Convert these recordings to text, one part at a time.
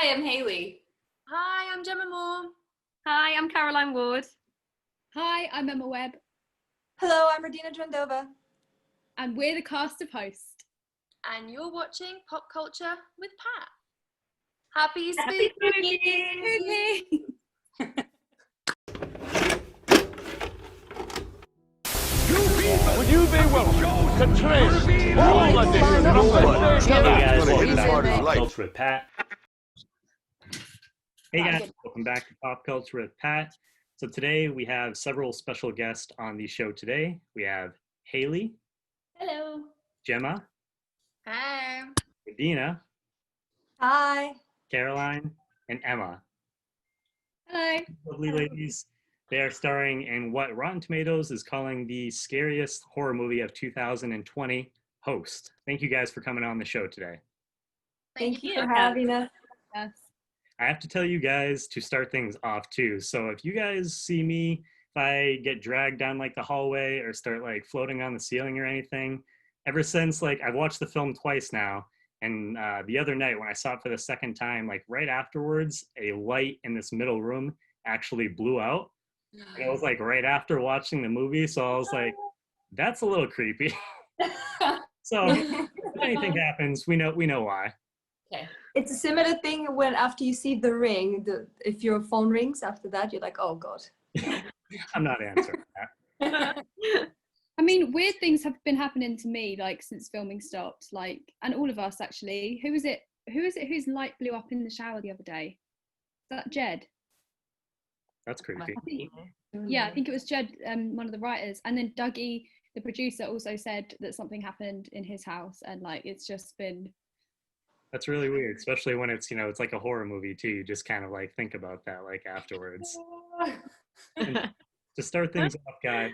Hi, I'm Hayley. Hi, I'm Jemma Moore. Hi, I'm Caroline Ward. Hi, I'm Louise Webb. Hello, I'm Radina Drandova. And we're the cast of hosts. And you're watching Pop Culture with Pat. Happy spooky! Would you be willing to trace all the different numbers? Hey guys, welcome back to Pop Culture with Pat. Hey guys, welcome back to Pop Culture with Pat. So today we have several special guests on the show today. We have Hayley. Hello. Jemma. Hey. Radina. Hi. Caroline. And Emma. Hello. Lovely ladies. They are starring in what Rotten Tomatoes is calling the scariest horror movie of 2020, Host. Thank you guys for coming on the show today. Thank you for having us. Yes. I have to tell you guys to start things off too. So if you guys see me, if I get dragged down like the hallway or start like floating on the ceiling or anything, ever since like I've watched the film twice now, and the other night when I saw it for the second time, like right afterwards, a light in this middle room actually blew out. And it was like right after watching the movie, so I was like, that's a little creepy. So if anything happens, we know why. Okay. It's a similar thing when after you see The Ring, if your phone rings after that, you're like, oh God. I'm not answering that. I mean, weird things have been happening to me like since filming stopped, like, and all of us actually. Who is it whose light blew up in the shower the other day? Is that Jed? That's creepy. I think it was Jed, one of the writers, and then Dougie, the producer, also said that something happened in his house, and like it's just been. That's really weird, especially when it's it's like a horror movie too. You just kind of like think about that like afterwards. And to start things off, guys.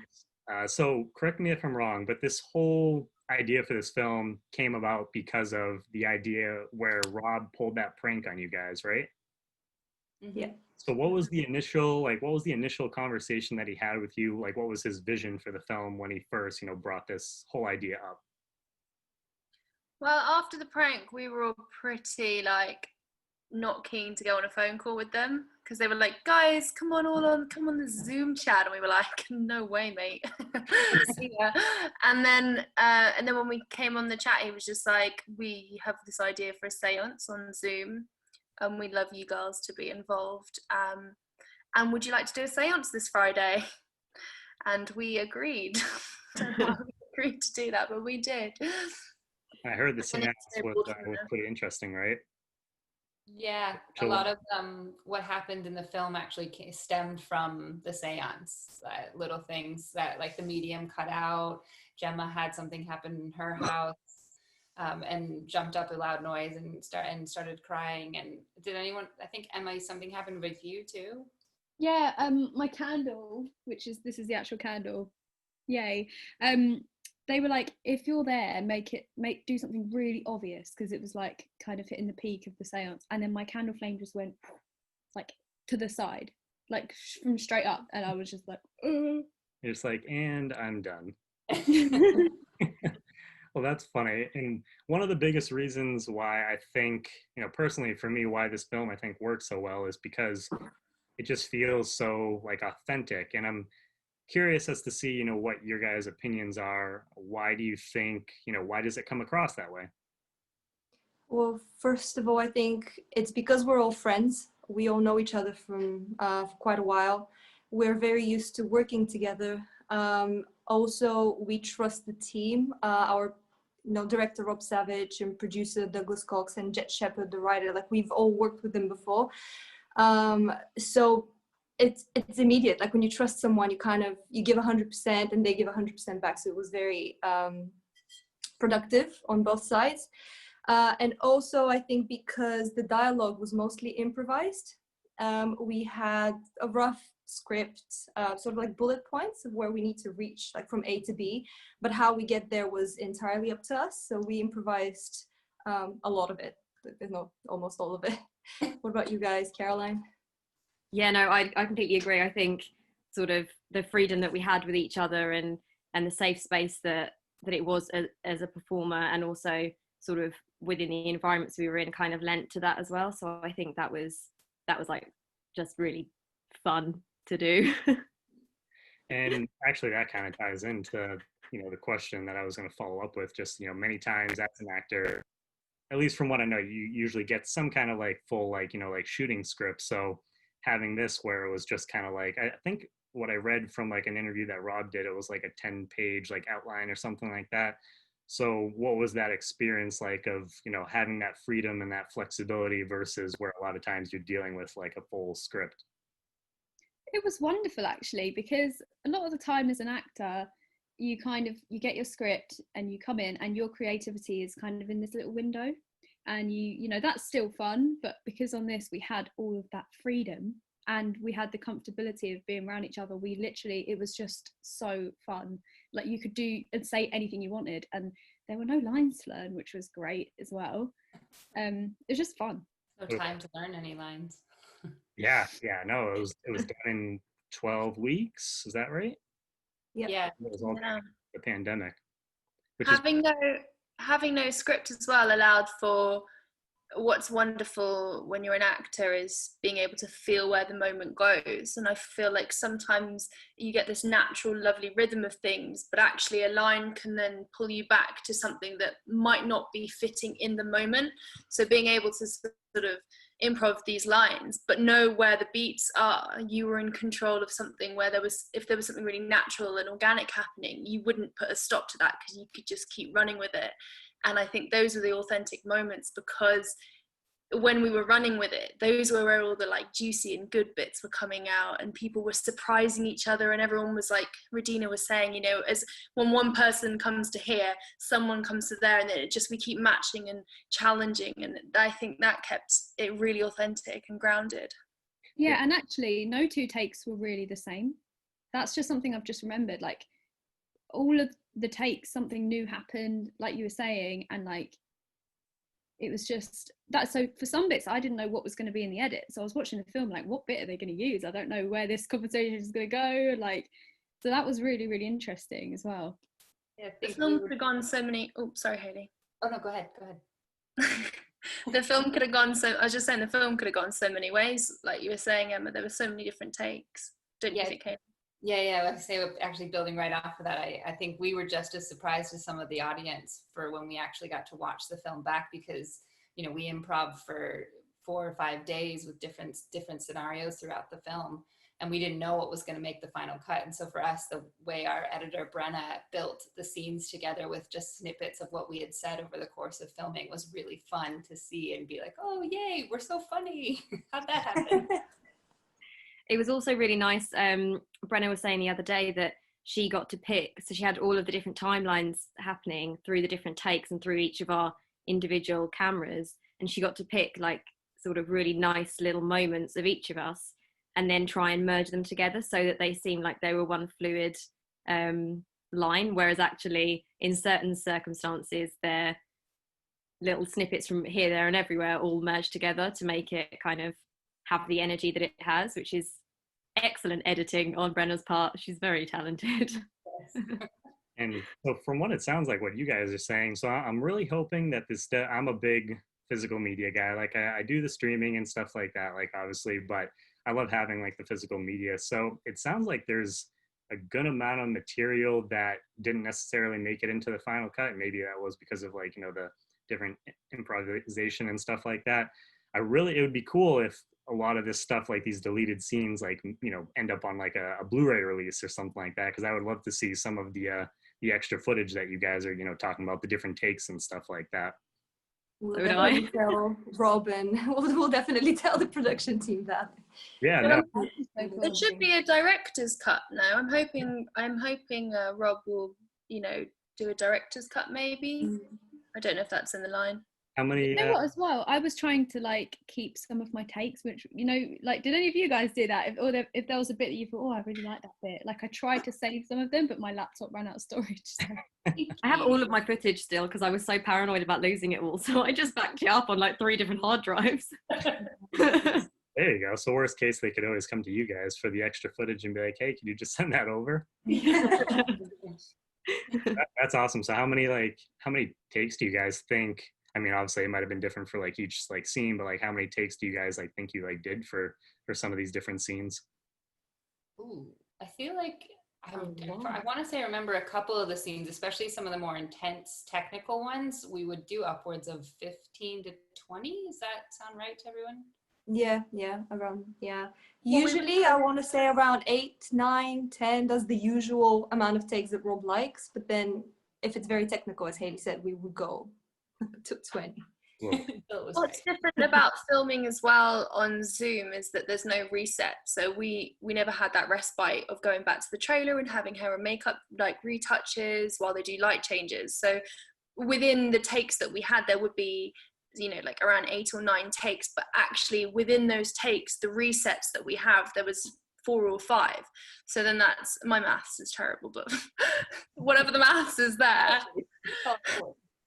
So correct me if I'm wrong, but this whole idea for this film came about because of the idea where Rob pulled that prank on you guys, right? Yeah. So what was the initial conversation that he had with you? Like, what was his vision for the film when he first, brought this whole idea up? Well, after the prank, we were all pretty like not keen to go on a phone call with them because they were like, guys, come on the Zoom chat, and we were like, no way, mate. Yeah. And then when we came on the chat, he was just like, we have this idea for a seance on Zoom, and we'd love you girls to be involved. And would you like to do a seance this Friday? And we agreed. We agreed to do that, but we did. I heard the seance was pretty interesting, right? Yeah, a lot of what happened in the film actually stemmed from the seance. Little things that like the medium cut out. Jemma had something happen in her house. And jumped up a loud noise and started crying. And did anyone? I think Emma, something happened with you too. Yeah, my candle, this is the actual candle. Yay. They were like, if you're there, do something really obvious, because it was like kind of hitting the peak of the seance. And then my candle flame just went like to the side, like from straight up, and I was just like, You're just like, and I'm done. Well, that's funny. And one of the biggest reasons why I think, personally for me, why this film I think works so well is because it just feels so like authentic. And I'm curious as to see, what your guys' opinions are. Why do you think, why does it come across that way? Well, first of all, I think it's because we're all friends. We all know each other from for quite a while. We're very used to working together. Also, we trust the team. Our director Rob Savage and producer Douglas Cox and Jet Shepard, the writer, like we've all worked with them before. So it's immediate. Like when you trust someone, you give 100% and they give 100% back. So it was very productive on both sides. And also I think because the dialogue was mostly improvised, we had a rough script, sort of like bullet points of where we need to reach, like from A to B, but how we get there was entirely up to us. So we improvised a lot of it, if not almost all of it. What about you guys, Caroline? Yeah, no, I completely agree. I think sort of the freedom that we had with each other and the safe space that it was as a performer, and also sort of within the environments we were in kind of lent to that as well. So I think that was like just really fun to do. And actually that kind of ties into, you know, the question that I was going to follow up with. Just, you know, many times as an actor, at least from what I know, you usually get some kind of like full, like, you know, like shooting script. So having this where it was just kind of like, I think what I read from like an interview that Rob did, it was like a 10-page like outline or something like that. So what was that experience like of, you know, having that freedom and that flexibility versus where a lot of times you're dealing with like a full script? It was wonderful actually, because a lot of the time as an actor, you get your script and you come in and your creativity is kind of in this little window, and you know that's still fun, but because on this we had all of that freedom and we had the comfortability of being around each other, we literally, it was just so fun. Like you could do and say anything you wanted, and there were no lines to learn, which was great as well. It was just fun. No time to learn any lines. Yeah, no, it was done in 12 weeks. Is that right? Yep. Yeah. It was all Yeah. the pandemic. Which Having no script as well allowed for, what's wonderful when you're an actor is being able to feel where the moment goes. And I feel like sometimes you get this natural lovely rhythm of things, but actually a line can then pull you back to something that might not be fitting in the moment. So being able to sort of improv these lines but know where the beats are, you were in control of something where if there was something really natural and organic happening, you wouldn't put a stop to that because you could just keep running with it. And I think those are the authentic moments, because when we were running with it, those were where all the like juicy and good bits were coming out, and people were surprising each other, and everyone was like, Radina was saying, you know, as when one person comes to here, someone comes to there, and then we keep matching and challenging, and I think that kept it really authentic and grounded. Yeah, and actually no two takes were really the same. That's just something I've just remembered. Like all of the takes, something new happened, like you were saying, and like it was just that. So for some bits I didn't know what was going to be in the edit, so I was watching the film like, what bit are they going to use? I don't know where this conversation is going to go, like, so that was really, really interesting as well. Yeah, The film could have gone so many. Oh, sorry, Hayley. Oh no, go ahead. The film could have gone I was just saying the film could have gone so many ways, like you were saying, Emma. There were so many different takes. Don't you think, Hayley? Yeah, like I say, actually building right off of that, I think we were just as surprised as some of the audience for when we actually got to watch the film back, because, you know, we improv for 4 or 5 days with different scenarios throughout the film, and we didn't know what was going to make the final cut. And so for us, the way our editor Brenna built the scenes together with just snippets of what we had said over the course of filming was really fun to see and be like, oh yay, we're so funny. How'd that happen? It was also really nice. Brenna was saying the other day that she got to pick, so she had all of the different timelines happening through the different takes and through each of our individual cameras, and she got to pick like sort of really nice little moments of each of us and then try and merge them together so that they seemed like they were one fluid line, whereas actually in certain circumstances they're little snippets from here, there and everywhere all merged together to make it kind of have the energy that it has, which is excellent editing on Brenna's part. She's very talented. And so from what it sounds like, what you guys are saying, so I'm really hoping that I'm a big physical media guy. Like I do the streaming and stuff like that, like obviously, but I love having like the physical media. So it sounds like there's a good amount of material that didn't necessarily make it into the final cut. Maybe that was because of like, you know, the different improvisation and stuff like that. It would be cool if a lot of this stuff, like these deleted scenes, like, you know, end up on like a Blu-ray release or something like that. Cause I would love to see some of the extra footage that you guys are, you know, talking about, the different takes and stuff like that. We'll definitely tell Robin. We'll definitely tell the production team that. Yeah, no. It should be a director's cut now. I'm hoping Rob will, you know, do a director's cut maybe. I don't know if that's in the line. How many? You know what, as well, I was trying to like keep some of my takes, which, you know, like, did any of you guys do that? If there was a bit that you thought, oh, I really like that bit, like I tried to save some of them, but my laptop ran out of storage. So. I have all of my footage still because I was so paranoid about losing it all, so I just backed it up on like 3 different hard drives. There you go. So worst case, they could always come to you guys for the extra footage and be like, hey, can you just send that over? That's awesome. So how many takes do you guys think? I mean, obviously it might have been different for like each like scene, but like how many takes do you guys like think you like did for some of these different scenes? Ooh, I feel like I want to say I remember a couple of the scenes, especially some of the more intense technical ones, we would do upwards of 15 to 20. Does that sound right to everyone? Yeah, around, yeah. Usually I want to say around 8, 9, 10. That's the usual amount of takes that Rob likes. But then if it's very technical, as Haley said, we would go to 20. What's different about filming as well on Zoom is that there's no reset. So we never had that respite of going back to the trailer and having hair and makeup like retouches while they do light changes. So within the takes that we had, there would be, you know, like around 8 or 9 takes, but actually within those takes, the resets that we have, there was 4 or 5. So then that's, my maths is terrible, but whatever the maths is there.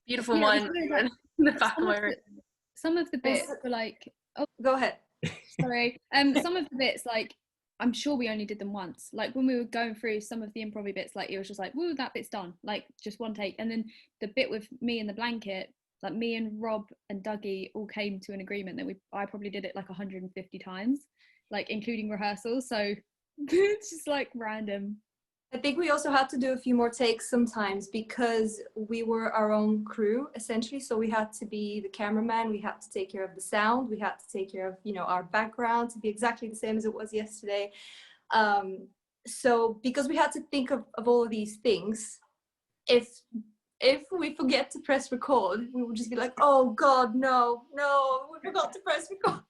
Beautiful mind in the back of my room. Some of the bits were like, oh, go ahead. Sorry. Some of the bits, like, I'm sure we only did them once. Like when we were going through some of the improv bits, like it was just like, woo, that bit's done. Like just one take. And then the bit with me and the blanket, like me and Rob and Dougie all came to an agreement that I probably did it like 150 times, like including rehearsals. So it's just like random. I think we also had to do a few more takes sometimes because we were our own crew essentially. So we had to be the cameraman, we had to take care of the sound, we had to take care of, you know, our background to be exactly the same as it was yesterday. So because we had to think of all of these things, if we forget to press record, we would just be like, oh God, no, we forgot to press record.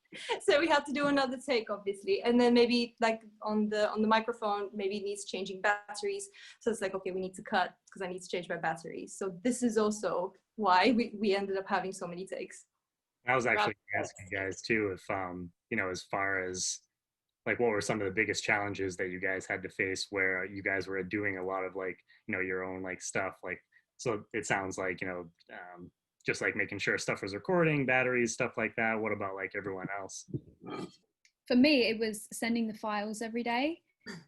So we had to do another take, obviously. And then maybe like on the microphone, maybe it needs changing batteries. So it's like, okay, we need to cut because I need to change my batteries. So this is also why we ended up having so many takes. I was actually asking you guys too, if, you know, as far as like, what were some of the biggest challenges that you guys had to face where you guys were doing a lot of like, you know, your own like stuff, like, so it sounds like, you know, just like making sure stuff was recording, batteries, stuff like that. What about like everyone else? For me, it was sending the files every day,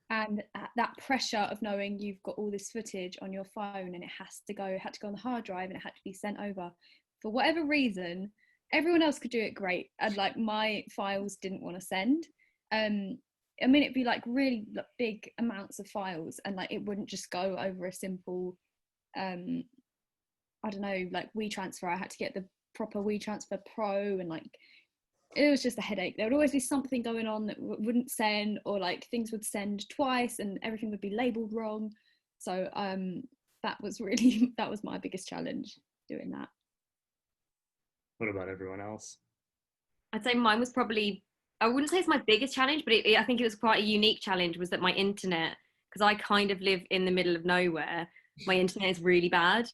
and that pressure of knowing you've got all this footage on your phone and it had to go on the hard drive and it had to be sent over. For whatever reason, everyone else could do it great, and like my files didn't want to send. I mean, it'd be like really big amounts of files, and like it wouldn't just go over a simple I don't know, like WeTransfer. I had to get the proper WeTransfer Pro, and like it was just a headache. There would always be something going on that wouldn't send, or like things would send twice and everything would be labeled wrong. So that was my biggest challenge, doing that. What about everyone else? I'd say mine was probably, I wouldn't say it's my biggest challenge, but I think it was quite a unique challenge, was that my internet, because I kind of live in the middle of nowhere, my internet is really bad.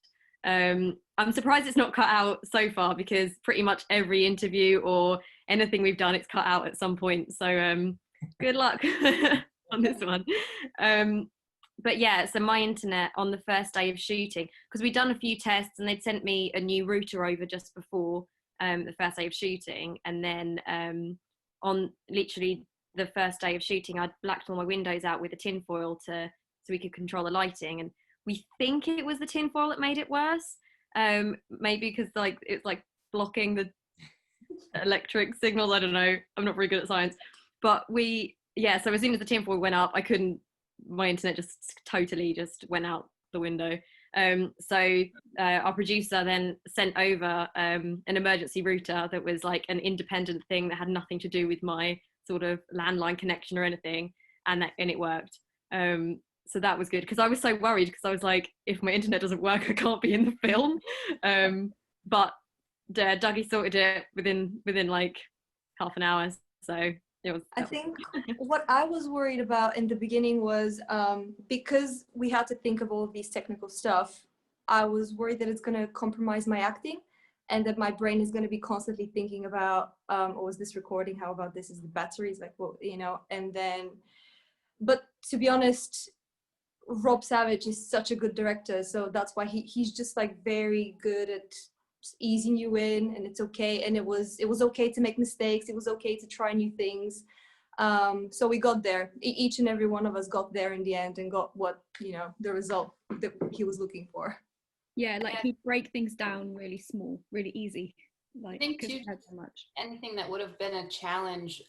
I'm surprised it's not cut out so far, because pretty much every interview or anything we've done, it's cut out at some point. So good luck on this one. But yeah, so my internet on the first day of shooting, because we'd done a few tests and they'd sent me a new router over just before the first day of shooting. And then on literally the first day of shooting, I'd blacked all my windows out with a tinfoil so we could control the lighting. And we think it was the tinfoil that made it worse. Maybe because like it's like blocking the electric signals. I don't know. I'm not very good at science. But so as soon as the tinfoil went up, my internet just totally just went out the window. So our producer then sent over an emergency router that was like an independent thing that had nothing to do with my sort of landline connection or anything, and it worked. So that was good, because I was so worried, because I was like, if my internet doesn't work, I can't be in the film. But Dougie sorted it within like half an hour. So it was. I think what I was worried about in the beginning was because we had to think of all of these technical stuff, I was worried that it's going to compromise my acting, and that my brain is going to be constantly thinking about, oh, is this recording? How about this? Is the batteries like, well, you know, and then, but to be honest, Rob Savage is such a good director, so that's why he's just like very good at easing you in, and it's okay. And it was okay to make mistakes. It was okay to try new things. So we got there. Each and every one of us got there in the end and got what, you know, the result that he was looking for. Yeah, like he'd break things down really small, really easy. Like, I think because too, he had so much. anything that would have been a challenge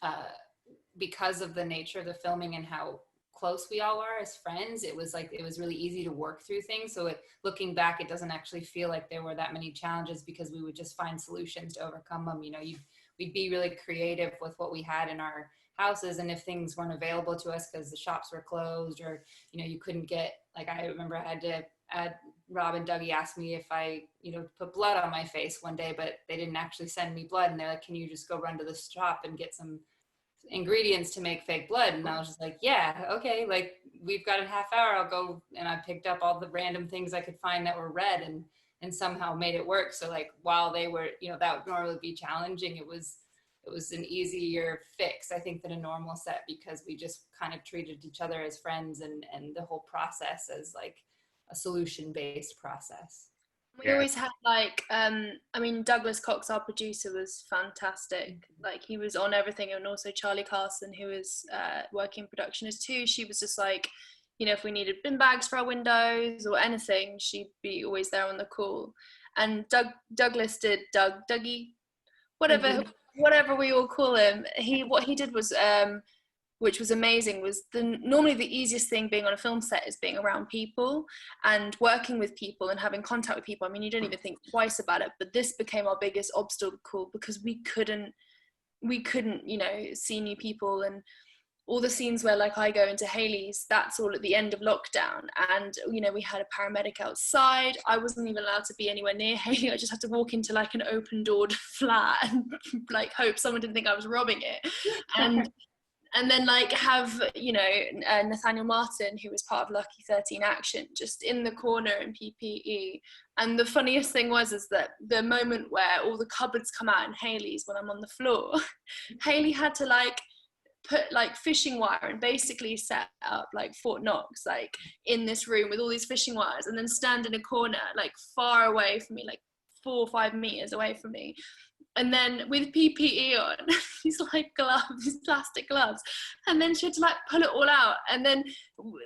because of the nature of the filming and how close we all are as friends, it was really easy to work through things. So looking back, it doesn't actually feel like there were that many challenges because we would just find solutions to overcome them. You know, we'd be really creative with what we had in our houses, and if things weren't available to us because the shops were closed, or you know, you couldn't get, like, I remember I had Rob and Dougie asked me if I, you know, put blood on my face one day, but they didn't actually send me blood, and they're like, can you just go run to the shop and get some ingredients to make fake blood? And I was just like, yeah, okay, like, we've got a half hour, I'll go. And I picked up all the random things I could find that were red and somehow made it work. So like, while they were, you know, that would normally be challenging, it was an easier fix, I think, than a normal set, because we just kind of treated each other as friends and the whole process as like a solution-based process. We always had like, I mean, Douglas Cox, our producer, was fantastic. Like, he was on everything. And also Charlie Carson, who was working in production as too. She was just like, you know, if we needed bin bags for our windows or anything, she'd be always there on the call. And Douglas did Dougie, whatever we all call him. What he did was, which was amazing, was normally the easiest thing being on a film set is being around people and working with people and having contact with people. I mean, you don't even think twice about it, but this became our biggest obstacle because we couldn't, you know, see new people. And all the scenes where, like, I go into Hayley's, that's all at the end of lockdown. And, you know, we had a paramedic outside. I wasn't even allowed to be anywhere near Hayley. I just had to walk into like an open doored flat and like hope someone didn't think I was robbing it. And then like have, you know, Nathaniel Martin, who was part of Lucky 13 Action, just in the corner in PPE. And the funniest thing is that the moment where all the cupboards come out in Hayley's, when I'm on the floor, Hayley had to like put like fishing wire and basically set up like Fort Knox, like in this room with all these fishing wires, and then stand in a corner like far away from me, like 4 or 5 meters away from me. And then with PPE on, these like gloves, these plastic gloves. And then she had to like pull it all out. And then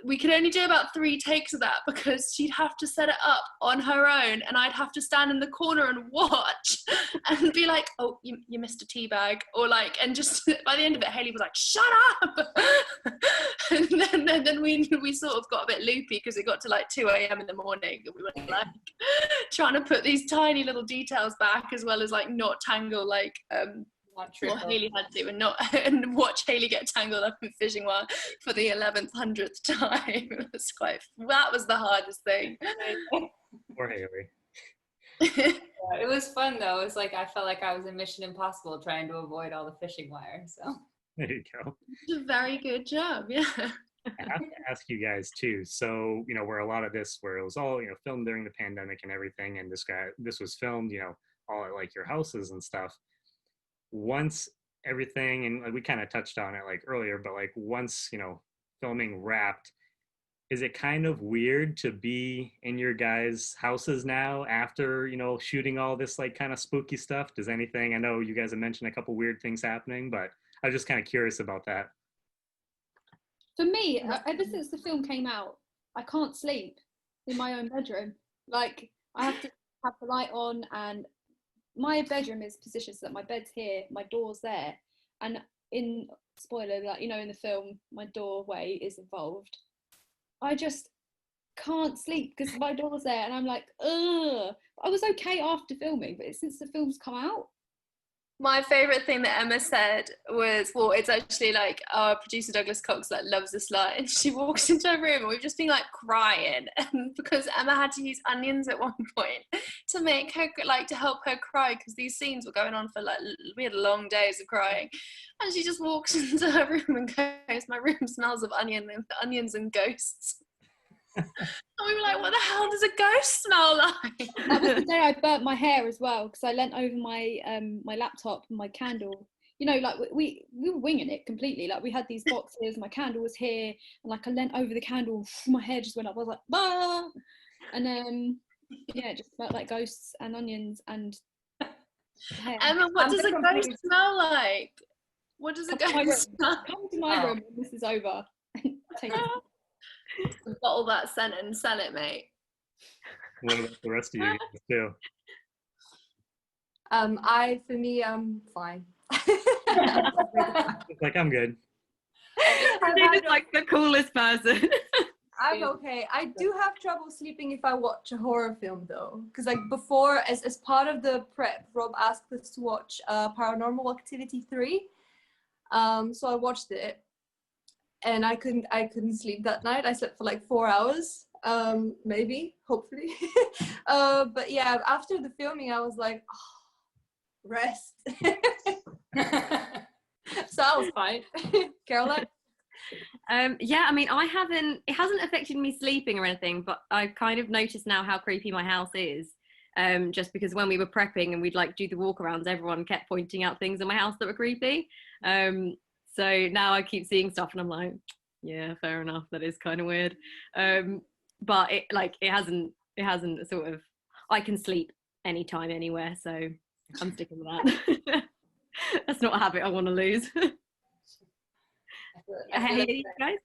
we could only do about 3 takes of that because she'd have to set it up on her own. And I'd have to stand in the corner and watch and be like, oh, you missed a tea bag. Or like, and just by the end of it, Hayley was like, shut up. And then we sort of got a bit loopy because it got to like 2 a.m. in the morning. And we were like trying to put these tiny little details back, as well as like not tangle like what Hayley had to, and watch Hayley get tangled up in fishing wire for the 1,100th time. That was the hardest thing. Poor Hayley. It was fun though. It was like, I felt like I was in Mission Impossible trying to avoid all the fishing wire. So there you go. It's a very good job. Yeah. I have to ask you guys too. So, you know, where a lot of this, where it was all, you know, filmed during the pandemic and everything, and this was filmed, you know, all at like your houses and stuff. Once everything, and like we kind of touched on it like earlier, but like once, you know, filming wrapped, is it kind of weird to be in your guys' houses now after, you know, shooting all this like kind of spooky stuff? Does anything, I know you guys have mentioned a couple weird things happening, but I was just kind of curious about that. For me, ever since the film came out, I can't sleep in my own bedroom. Like, I have to have the light on, and my bedroom is positioned so that my bed's here, my door's there. And in, spoiler, like, you know, in the film, my doorway is involved. I just can't sleep because my door's there, and I'm like, ugh. I was okay after filming, but since the film's come out. My favourite thing that Emma said was, well, it's actually like our producer Douglas Cox like loves this line. She walks into her room and we've just been like crying, and because Emma had to use onions at one point to make her, like, to help her cry, because these scenes were going on for like, we had long days of crying, and she just walks into her room and goes, my room smells of onions and ghosts. And we were like, what the hell does a ghost smell like? That was the day I burnt my hair as well, because I leant over my my laptop and my candle. You know, like we were winging it completely. Like, we had these boxes, my candle was here, and like I leant over the candle, and my hair just went up. I was like, bah! And yeah, it just smelled like ghosts and onions and hair. Emma, what does a ghost smell like? What does a ghost smell? Come to my room when this is over. Take it. Bottle that scent and sell it, mate. What about the rest of you guys too? For me, I'm fine. Like, I'm good. She's like the coolest person. I'm okay. I do have trouble sleeping if I watch a horror film though, because like before, as part of the prep, Rob asked us to watch Paranormal Activity 3. So I watched it, and I couldn't sleep that night. I slept for like 4 hours, maybe, hopefully. But yeah, after the filming, I was like, oh, rest. So I was fine. Caroline? Yeah, I mean, it hasn't affected me sleeping or anything, but I've kind of noticed now how creepy my house is. Just because when we were prepping and we'd like do the walkarounds, everyone kept pointing out things in my house that were creepy. So now I keep seeing stuff and I'm like, yeah, fair enough, that is kind of weird. But it hasn't sort of, I can sleep anytime, anywhere, so I'm sticking with that. That's not a habit I want to lose. Guys?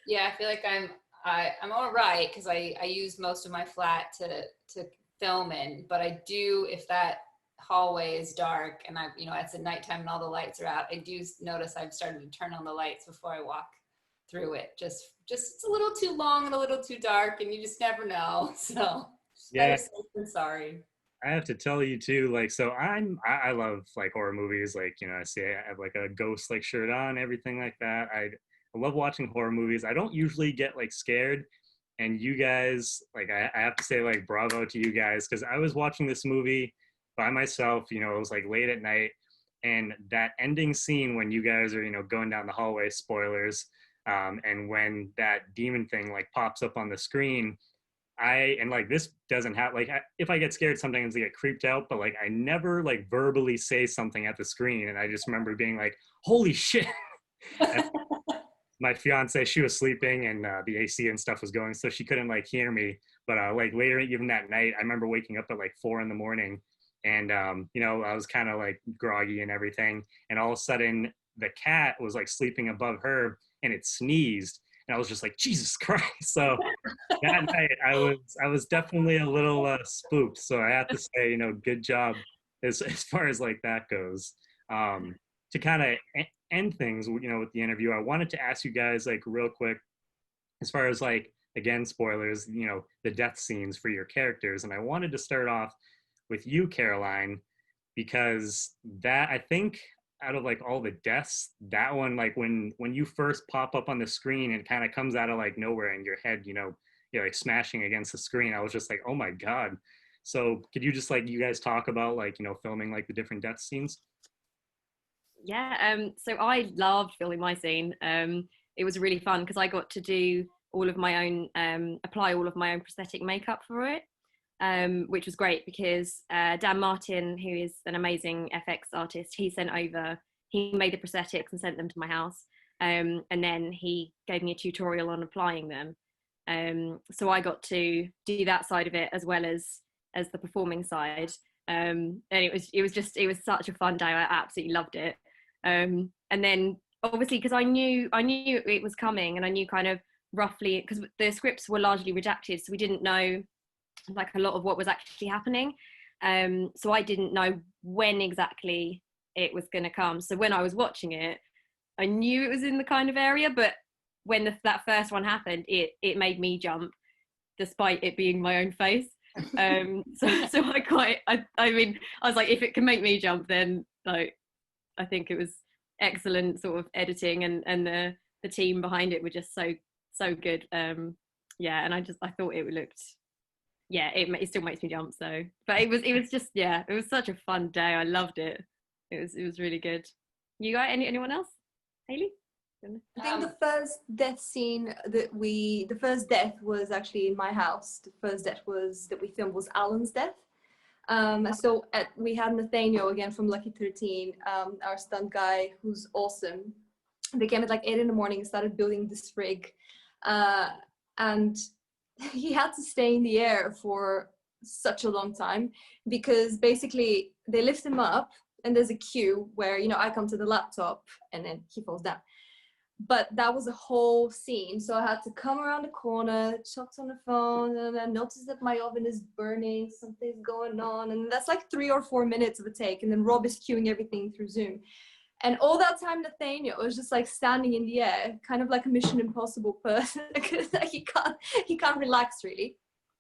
Yeah, I feel like I'm all right because I use most of my flat to film in, but I do, if that hallway is dark and it's at nighttime and all the lights are out, I do notice I've started to turn on the lights before I walk through it. Just it's a little too long and a little too dark, and you just never know. So yeah, I'm sorry. I have to tell you too, like, so I love like horror movies, like, I see I have like a ghost like shirt on, everything like that. I love watching horror movies. I don't usually get like scared, and you guys, like, I have to say, like, bravo to you guys, because I was watching this movie by myself, it was like late at night, and that ending scene when you guys are, going down the hallway, spoilers, and when that demon thing like pops up on the screen, this doesn't have, like, if I get scared, sometimes I get creeped out, but like I never like verbally say something at the screen, and I just remember being like, holy shit. My fiance, she was sleeping, and the AC and stuff was going, so she couldn't like hear me. But like later, even that night, I remember waking up at like 4 a.m, and I was kind of like groggy and everything, and all of a sudden the cat was like sleeping above her, and it sneezed, and I was just like, Jesus Christ. So that night I was definitely a little spooked. So I have to say, good job as far as like that goes. To kind of end things, with the interview, I wanted to ask you guys like real quick, as far as like, again, spoilers, the death scenes for your characters. And I wanted to start off with you, Caroline, because that, I think, out of like all the deaths, that one, like when you first pop up on the screen and kind of comes out of like nowhere, and your head, you're like smashing against the screen, I was just like, oh my God. So could you just like, you guys talk about like, filming like the different death scenes? Yeah, so I loved filming my scene. It was really fun because I got to do all of my own, apply all of my own prosthetic makeup for it, which was great because Dan Martin, who is an amazing FX artist, he made the prosthetics and sent them to my house, and then he gave me a tutorial on applying them. So I got to do that side of it as well as the performing side, and it was such a fun day. I absolutely loved it. And then obviously, because I knew it was coming, and I knew kind of roughly, because the scripts were largely redacted, so we didn't know like a lot of what was actually happening. So I didn't know when exactly it was going to come. So when I was watching it, I knew it was in the kind of area, but when that first one happened, it made me jump, despite it being my own face. So I mean, I was like, if it can make me jump, then like, I think it was excellent sort of editing, and the team behind it were just so good. Yeah, and I thought it looked, yeah, it still makes me jump. So, but it was just, yeah, it was such a fun day. I loved it. It was really good. You got anyone else? Haley? I think the first death scene the first death was actually in my house. The first death that we filmed was Alan's death. So we had Nathaniel again from Lucky 13, our stunt guy, who's awesome. They came at like 8 a.m. and started building this rig, and he had to stay in the air for such a long time because basically they lift him up, and there's a queue where I come to the laptop and then he falls down. but that was a whole scene. So I had to come around the corner, chopped on the phone, and I noticed that my oven is burning, something's going on, and that's like 3 or 4 minutes of a take, and then Rob is cueing everything through Zoom. And all that time, Nathaniel was just like standing in the air, kind of like a Mission Impossible person, because like he can't relax really.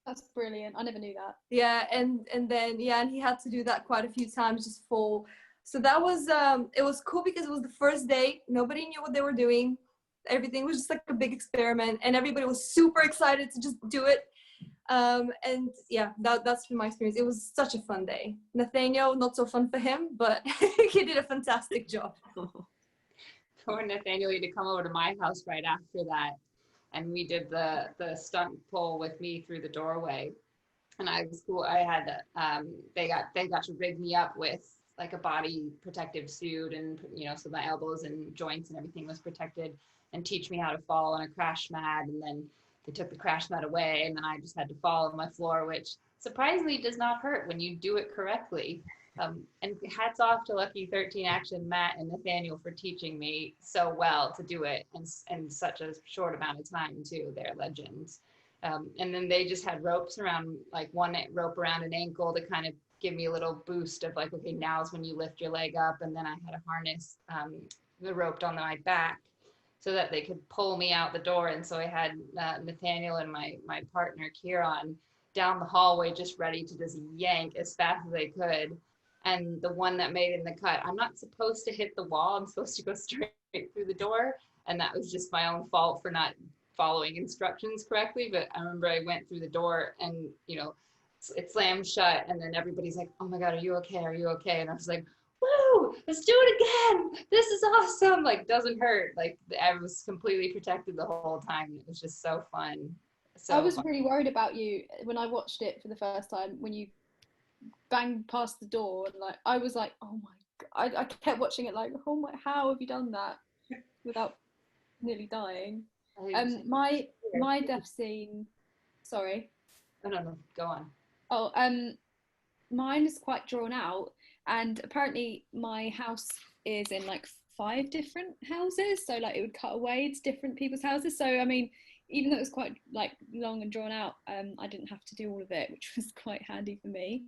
That's brilliant. I never knew that. Yeah, and then and he had to do that quite a few times, just fall. So that was it was cool because it was the first day. Nobody knew what they were doing. Everything was just like a big experiment, and everybody was super excited to just do it. And yeah, that's been my experience. It was such a fun day. Nathaniel, not so fun for him, but he did a fantastic job. Poor Nathaniel had to come over to my house right after that, and we did the stunt pull with me through the doorway. And I was cool. I had they got to rig me up with like a body protective suit, and so my elbows and joints and everything was protected, and teach me how to fall on a crash mat. And then they took the crash mat away, and then I just had to fall on my floor, which surprisingly does not hurt when you do it correctly. And hats off to Lucky 13 Action, Matt and Nathaniel, for teaching me so well to do it in such a short amount of time too. They're legends. And then they just had ropes around, like one rope around an ankle to kind of give me a little boost of like, okay, now's when you lift your leg up. And then I had a harness, the rope on my back, so that they could pull me out the door. And so I had Nathaniel and my partner Kieran down the hallway, just ready to just yank as fast as they could. And the one that made it in the cut, I'm not supposed to hit the wall. I'm supposed to go straight through the door. And that was just my own fault for not following instructions correctly. But I remember I went through the door and, it slammed shut. And then everybody's like, oh my God, are you okay? Are you okay? And I was like, woo, let's do it again. This is awesome. Like, doesn't hurt. Like, I was completely protected the whole time. It was just so fun. So I was really worried about you when I watched it for the first time, when you banged past the door, and like I was like, oh my God. I kept watching it like, oh my, how have you done that without nearly dying? My death scene, sorry. No, go on. Oh, mine is quite drawn out, and apparently my house is in like 5 different houses, so like it would cut away to different people's houses. So I mean, even though it was quite like long and drawn out, I didn't have to do all of it, which was quite handy for me.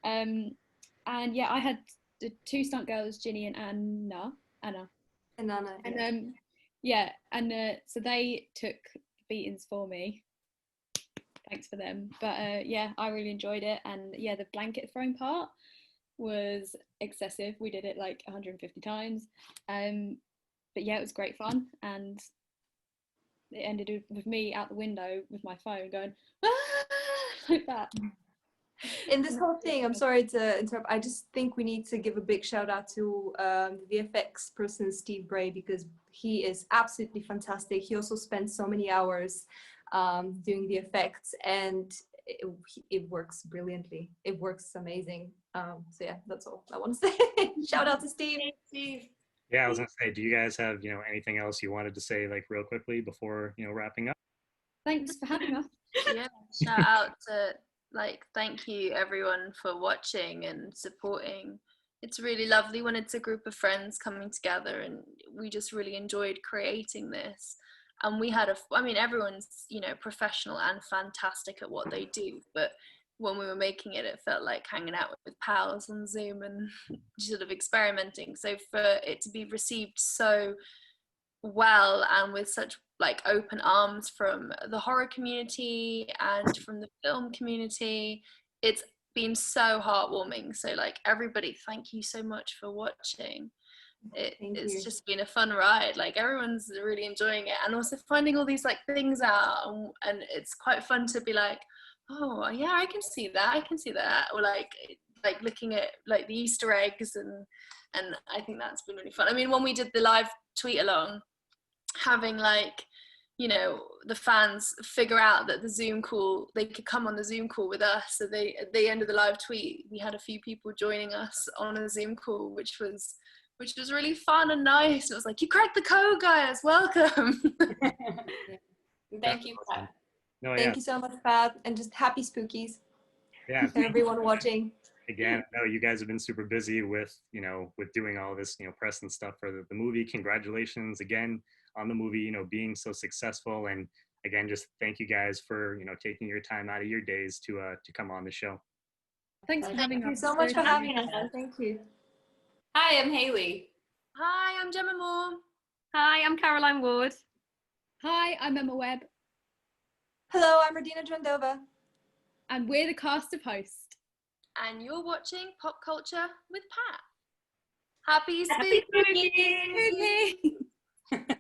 And yeah, I had the 2 stunt girls, Ginny and Anna. And Anna. And yeah, and so they took beatings for me. Thanks for them. But yeah, I really enjoyed it. And yeah, the blanket throwing part was excessive. We did it like 150 times. But yeah, it was great fun. And it ended with me out the window with my phone going, ah! Like that. In this whole thing, I'm sorry to interrupt, I just think we need to give a big shout out to the VFX person, Steve Bray, because he is absolutely fantastic. He also spent so many hours doing the effects, and it works brilliantly. It works amazing. So yeah, that's all I want to say. Shout out to Steve. Hey, Steve. Yeah, I was gonna say, do you guys have anything else you wanted to say like real quickly before wrapping up? Thanks for having us. Yeah, shout out to thank you everyone for watching and supporting. It's really lovely when it's a group of friends coming together, and we just really enjoyed creating this. And we had everyone's professional and fantastic at what they do, but when we were making it, it felt like hanging out with pals on Zoom and sort of experimenting. So for it to be received so well and with such open arms from the horror community and from the film community, it's been so heartwarming. So everybody, thank you so much for watching. It's just been a fun ride. Everyone's really enjoying it, and also finding all these things out, and it's quite fun to be like, oh yeah, I can see that, or looking at the Easter eggs, and I think that's been really fun. I mean, when we did the live tweet along, having the fans figure out that the Zoom call, they could come on the Zoom call with us. So at the end of the live tweet, we had a few people joining us on a Zoom call, which was really fun and nice. It was like, you cracked the code, guys, welcome. Thank you, Pat. Thank you so much, Pat, and just happy spookies. Yeah. And everyone watching. again, I know you guys have been super busy with, with doing all this, press and stuff for the movie. Congratulations again on the movie, being so successful. And again, just thank you guys for, taking your time out of your days to come on the show. Thanks for having us. Thank you so much for having us. Thank you. Hi, I'm Haley. Hi, I'm Jemma Moore. Hi, I'm Caroline Ward. Hi, I'm Emma Webb. Hello, I'm Radina Drandova. And we're the cast of Host. And you're watching Pop Culture with Pat. Happy Happy spooky! spooky!